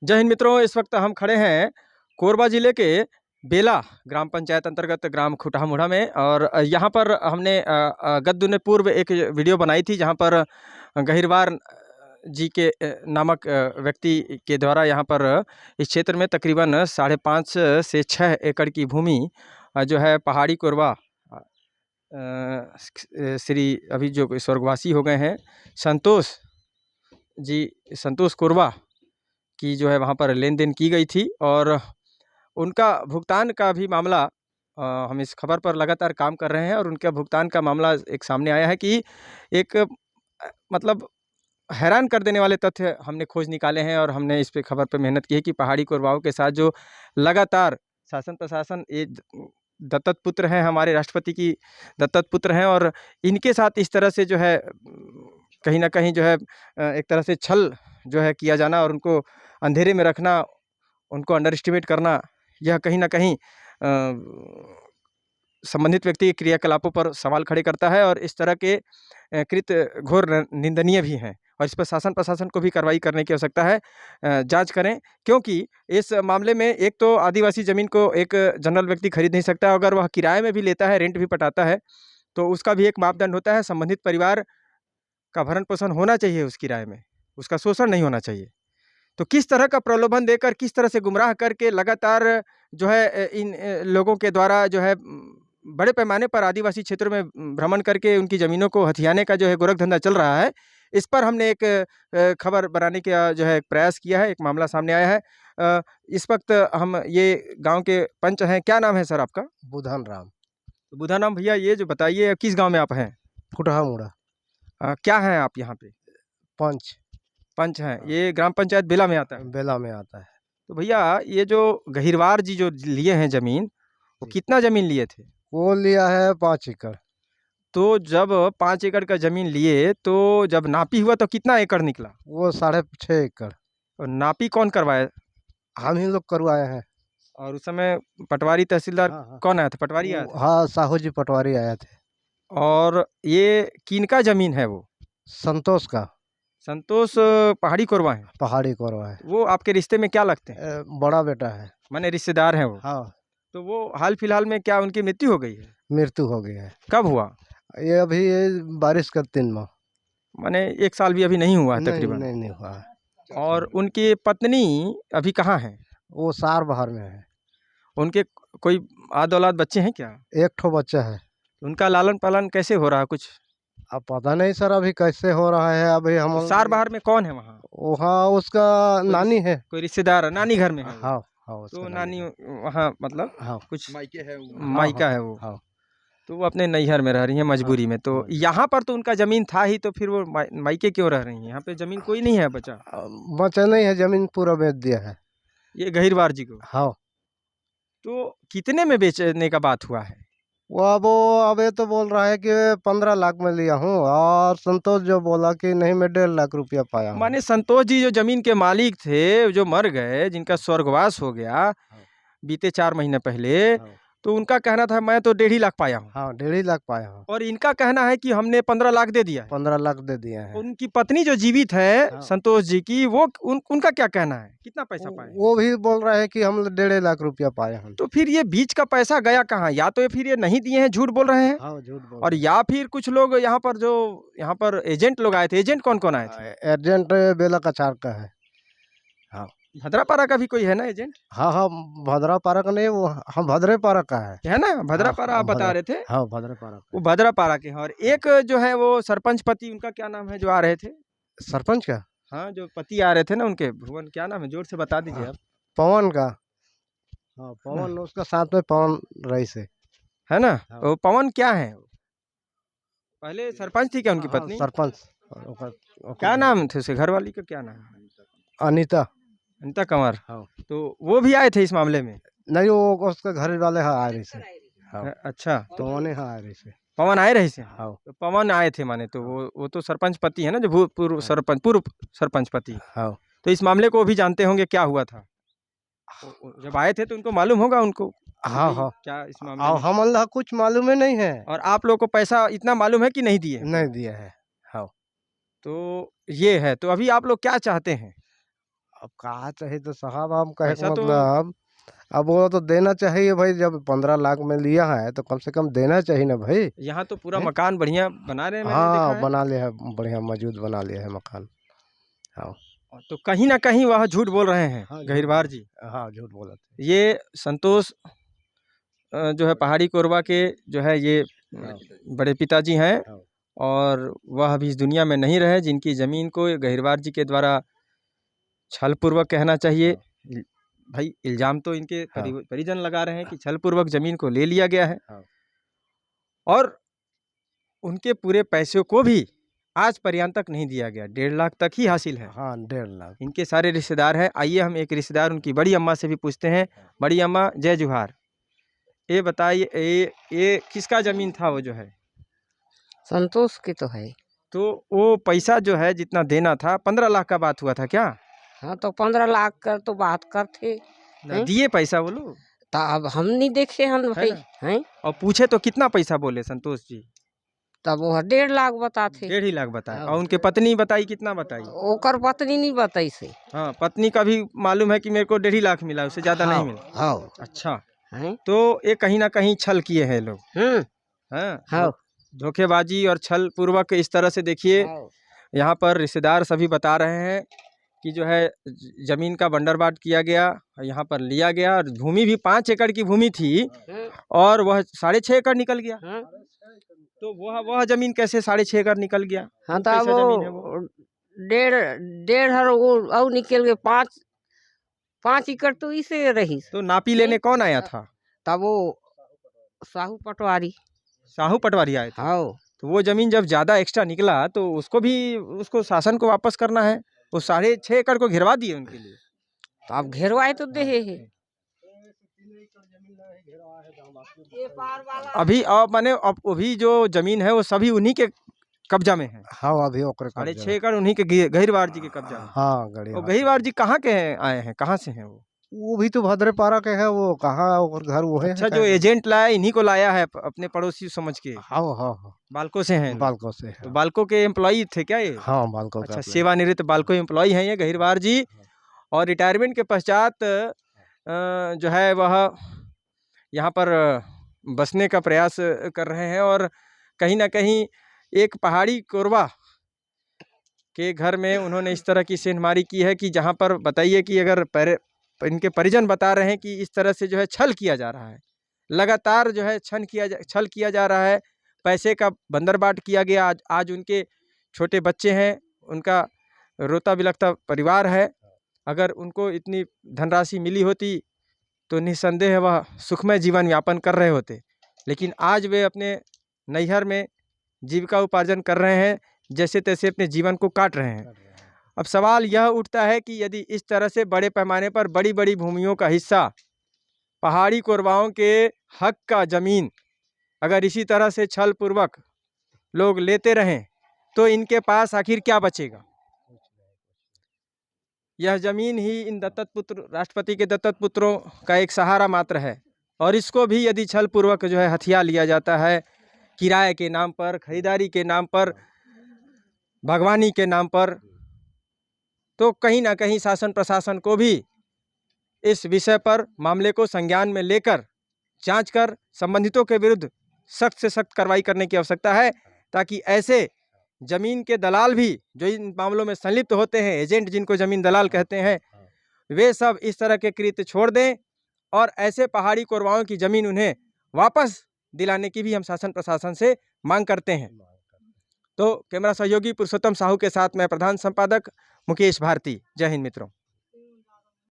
जय हिंद मित्रों, इस वक्त हम खड़े हैं कोरबा जिले के बेला ग्राम पंचायत अंतर्गत ग्राम खुटामुड़ा में। और यहाँ पर हमने गत दिनों पूर्व एक वीडियो बनाई थी जहाँ पर गहिरवार जी के नामक व्यक्ति के द्वारा यहाँ पर इस क्षेत्र में तकरीबन 5.5 से 6 एकड़ की भूमि जो है पहाड़ी कोरबा श्री अभी जो स्वर्गवासी हो गए हैं संतोष कोरबा की जो है वहाँ पर लेन देन की गई थी। और उनका भुगतान का भी मामला हम इस खबर पर लगातार काम कर रहे हैं और उनका भुगतान का मामला एक सामने आया है कि एक मतलब हैरान कर देने वाले तथ्य हमने खोज निकाले हैं। और हमने इस पे खबर पर मेहनत की है कि पहाड़ी कोरबाओं के साथ जो लगातार शासन प्रशासन ये दत्तक पुत्र हैं, हमारे राष्ट्रपति की दत्तक पुत्र हैं, और इनके साथ इस तरह से जो है कहीं ना कहीं जो है एक तरह से छल जो है किया जाना और उनको अंधेरे में रखना, उनको अंडर एस्टिमेट करना, यह कहीं ना कहीं संबंधित व्यक्ति के क्रियाकलापों पर सवाल खड़े करता है। और इस तरह के कृत्य घोर निंदनीय भी हैं और इस पर शासन प्रशासन को भी कार्रवाई करने की आवश्यकता है। जांच करें, क्योंकि इस मामले में एक तो आदिवासी ज़मीन को एक जनरल व्यक्ति खरीद नहीं सकता। अगर वह किराए में भी लेता है, रेंट भी पटाता है, तो उसका भी एक मापदंड होता है। संबंधित परिवार का भरण पोषण होना चाहिए उस किराए में, उसका शोषण नहीं होना चाहिए। तो किस तरह का प्रलोभन देकर, किस तरह से गुमराह करके लगातार जो है इन लोगों के द्वारा जो है बड़े पैमाने पर आदिवासी क्षेत्रों में भ्रमण करके उनकी ज़मीनों को हथियाने का जो है गोरख धंधा चल रहा है, इस पर हमने एक खबर बनाने का जो है प्रयास किया है। एक मामला सामने आया है। इस वक्त हम ये गांव के पंच हैं। क्या नाम है सर आपका? बुधान राम। तो बुधान राम भैया, ये जो बताइए किस गाँव में आप हैं? खुटामुड़ा क्या हैं आप यहाँ पे? पंच हैं। ये ग्राम पंचायत बेला में आता है? बेला में आता है। तो भैया ये जो गहिरवार जी जो लिए हैं ज़मीन, वो कितना ज़मीन लिए थे? वो लिया है 5 एकड़। तो जब 5 एकड़ का ज़मीन लिए तो जब नापी हुआ तो कितना एकड़ निकला? वो 6.5 एकड़। और नापी कौन करवाया? हम ही लोग करवाए हैं। और उस समय पटवारी तहसीलदार हाँ। कौन आया था? पटवारी आया था? हाँ, साहू जी पटवारी आए थे। और ये किनका ज़मीन है वो? संतोष का। संतोष पहाड़ी कोरबा है? पहाड़ी कोरबा है। वो आपके रिश्ते में क्या लगते हैं? बड़ा बेटा है। माने रिश्तेदार हैं वो? हाँ। तो वो हाल फिलहाल में क्या उनकी मृत्यु हो गई है? मृत्यु हो गई है। कब हुआ? ये अभी बारिश का 3 माह। माने 1 साल भी अभी नहीं हुआ है तकरीबन? नहीं हुआ है। और उनकी पत्नी अभी कहाँ है? वो सार बाहर में है। उनके कोई आद औलाद बच्चे हैं क्या? एक ठो बच्चा है। उनका लालन पालन कैसे हो रहा है कुछ? अब पता नहीं सर अभी कैसे हो रहा है। अभी हम तो सार बाहर में कौन है वहाँ? वहाँ उसका नानी है। कोई रिश्तेदार है? नानी घर में है? हाँ हाँ। तो नानी वहाँ मतलब हाँ कुछ मायके है वो। मायका है वो। हाँ। तो वो अपने नैहर में रह रही है मजबूरी में। तो यहाँ पर तो उनका जमीन था ही, तो फिर वो मायके क्यों रह रही है? यहाँ पे जमीन कोई नहीं है बचा? बचा नहीं है, जमीन पूरा बेच दिया है। ये गहिरवार जी को? हाँ। तो कितने में बेचने का बात हुआ है? वो अब ये तो बोल रहा है कि 15 लाख में लिया हूँ, और संतोष जो बोला कि नहीं मैं 1.5 लाख रुपया पाया हूँ। माने संतोष जी जो जमीन के मालिक थे, जो मर गए, जिनका स्वर्गवास हो गया बीते 4 महीने पहले, तो उनका कहना था मैं तो 1.5 लाख पाया हूँ। हाँ, 1.5 लाख पाया हूँ। और इनका कहना है कि हमने 15 लाख दे दिया है। 15 लाख दे दिए हैं। उनकी पत्नी जो जीवित है हाँ। संतोष जी की, वो उनका क्या कहना है? कितना पैसा पाए? वो भी बोल रहा है कि हम 1.5 लाख रुपया पाए हैं। तो फिर ये बीच का पैसा गया कहाँ? या तो फिर ये नहीं दिए हैं, झूठ बोल रहे हैं। हाँ, झूठ बोल और या फिर कुछ लोग यहाँ पर एजेंट लोग आए थे। एजेंट कौन कौन आए थे? एजेंट बेला कचार का है। हाँ। भद्रापारा का भी कोई है ना एजेंट? हाँ हाँ, भद्रापारा का नहीं, वो हम भद्रेपारा का है ना? भद्रापारा आप बता रहे थे? हाँ, भद्रेपारा का। वो भद्रापारा के हैं। और एक जो है वो सरपंच पति, उनका क्या नाम है जो आ रहे थे? सरपंच का? हाँ, जो पति आ रहे थे ना उनके, भुवन क्या नाम है? जोर से बता दीजिए आप। पवन का। हाँ, पवन, उसका साथ में पवन रईस है ना? हाँ। वो पवन क्या है? पहले सरपंच थी क्या उनकी पत्नी? सरपंच। क्या नाम थे उसके घर वाली का? क्या नाम है? अनीता कंवर। हाँ। तो वो भी आए थे इस मामले में? नहीं, वो उसके घर वाले हाँ आ रही से। हाँ। अच्छा, तो उन्हें हाँ आ रही से। पवन आए रहे से? हाँ। तो पवन आए थे माने, तो वो तो सरपंच पति है ना, जो पूर्व सरपंच पति। हाँ। तो इस मामले को भी जानते होंगे क्या हुआ था? जब आए थे तो उनको मालूम होगा उनको? हाँ हाँ। क्या इस मामले में? हम अल्लाह कुछ मालूम ही नहीं है। और आप लोगों को पैसा इतना मालूम है कि नहीं दिए? नहीं दिया है। हाँ। तो ये है। तो अभी आप लोग क्या चाहते हैं? अब कहा चाहिए तो साहब हम कहे पैसा तो मतलब अब वो तो देना चाहिए भाई, जब 15 लाख में लिया है तो कम से कम देना चाहिए ना भाई। यहाँ तो पूरा हैं? मकान बढ़िया बना रहे हैं, मैंने देखा हाँ है। बना लिया है, बढ़िया मौजूद बना लिया है मकान। हाँ तो कहीं ना कहीं वह झूठ बोल रहे हैं हाँ, झूठ गहिरवार जी। हाँ झूठ बोला था। ये संतोष जो है पहाड़ी कोरबा के जो है ये हाँ बड़े पिताजी हैं, हाँ और वह अभी इस दुनिया में नहीं रहे, जिनकी ज़मीन को गहिरवार जी के द्वारा छलपूर्वक कहना चाहिए। हाँ भाई इल्ज़ाम तो इनके हाँ परिजन लगा रहे हैं कि छलपूर्वक ज़मीन को ले लिया गया है, हाँ और उनके पूरे पैसों को भी आज पर्यंत तक नहीं दिया गया। 1.5 लाख तक ही हासिल है। हाँ 1.5 लाख। इनके सारे रिश्तेदार हैं। आइए हम एक रिश्तेदार उनकी बड़ी अम्मा से भी पूछते हैं। बड़ी अम्मा जय जुहार। ये बताइए, ये किसका ज़मीन था वो जो है? संतोष की तो है। तो वो पैसा जो है जितना देना था, 15 लाख का बात हुआ था क्या? हाँ तो 15 लाख कर तो बात करते ना हैं? दिए पैसा वो लोग? तो अब हम नहीं देखे हन भाई ना? हैं। और पूछे तो कितना पैसा बोले संतोष जी? तब वो 1.5 लाख बताते। 1.5 लाख बताए। हाँ। और उनके पत्नी बताई कितना बताई? ओकर पत्नी नहीं बताई से। हाँ, पत्नी का भी मालूम है कि मेरे को 1.5 लाख मिला, उससे ज़्यादा नहीं मिला। हाँ अच्छा, हैं। तो ये कहीं ना कहीं छल किए हैं लोग। हाँ, हाँ धोखेबाजी और छल पूर्वक इस तरह से देखिए। यहाँ पर रिश्तेदार सभी बता रहे हैं कि जो है ज़मीन का बंडरबाट किया गया, यहाँ पर लिया गया, और भूमि भी 5 एकड़ की भूमि थी और वह 6.5 एकड़ निकल गया। तो वह ज़मीन कैसे 6.5 एकड़ निकल गया? हाँ वो तो कैसा ज़मीन है वो? वो डेढ़ हर वो और निकल गए 5 एकड़ तो इसे रही। तो नापी लेने कौन आया था? तब वो साहू पटवारी। साहू पटवारी आए थे। हाँ तो वो ज़मीन जब ज़्यादा एक्स्ट्रा निकला तो उसको शासन को वापस करना है। वो 6.5 एकड़ को घिरवा दिए उनके लिए। तो अब घेरवाए तो दे है। अभी माने अब अभी जो ज़मीन है वो सभी उन्हीं के कब्जा में है। हाँ अभी ओकर 6.5 एकड़ उन्हीं के गहिरवार जी के कब्जा में। हाँ गड़ी। और गहिरवार जी कहाँ के आए हैं, कहाँ से हैं वो? वो भी तो भद्रेपारा के है, वो कहाँ ओकर घर वो है। अच्छा, जो एजेंट लाया इन्हीं को लाया है अपने पड़ोसी समझ के? हाँ हाँ हाँ बालको से हैं? बालको से तो है। बालको के एम्प्लॉई थे क्या ये? हाँ बालको का अच्छा, सेवानिवृत्त बालको एम्प्लॉई हैं ये गहिरवार जी, और रिटायरमेंट के पश्चात जो है वह यहाँ पर बसने का प्रयास कर रहे हैं। और कहीं ना कहीं एक पहाड़ी कोरबा के घर में उन्होंने इस तरह की सेंधमारी की है कि जहाँ पर बताइए कि अगर इनके परिजन बता रहे हैं कि इस तरह से जो है छल किया जा रहा है, लगातार जो है छल किया जा रहा है, पैसे का बंदरबाट किया गया। आज उनके छोटे बच्चे हैं, उनका रोता बिलखता परिवार है। अगर उनको इतनी धनराशि मिली होती तो निस्संदेह वह सुखमय जीवन यापन कर रहे होते, लेकिन आज वे अपने नैहर में जीविका उपार्जन कर रहे हैं, जैसे तैसे अपने जीवन को काट रहे हैं। अब सवाल यह उठता है कि यदि इस तरह से बड़े पैमाने पर बड़ी बड़ी भूमियों का हिस्सा पहाड़ी कोरबाओं के हक का ज़मीन अगर इसी तरह से छल पूर्वक लोग लेते रहें तो इनके पास आखिर क्या बचेगा? यह ज़मीन ही इन दत्तक पुत्र, राष्ट्रपति के दत्तक पुत्रों का एक सहारा मात्र है, और इसको भी यदि छल पूर्वक जो है हथिया लिया जाता है, किराए के नाम पर, खरीदारी के नाम पर, बागवानी के नाम पर, तो कहीं ना कहीं शासन प्रशासन को भी इस विषय पर मामले को संज्ञान में लेकर जांच कर संबंधितों के विरुद्ध सख्त से सख्त कार्रवाई करने की आवश्यकता है, ताकि ऐसे ज़मीन के दलाल भी जो इन मामलों में संलिप्त होते हैं, एजेंट जिनको ज़मीन दलाल कहते हैं, वे सब इस तरह के कृत्य छोड़ दें और ऐसे पहाड़ी कोरबाओं की ज़मीन उन्हें वापस दिलाने की भी हम शासन प्रशासन से मांग करते हैं। तो कैमरा सहयोगी पुरुषोत्तम साहू के साथ मैं प्रधान संपादक मुकेश भारती। जय हिंद मित्रों।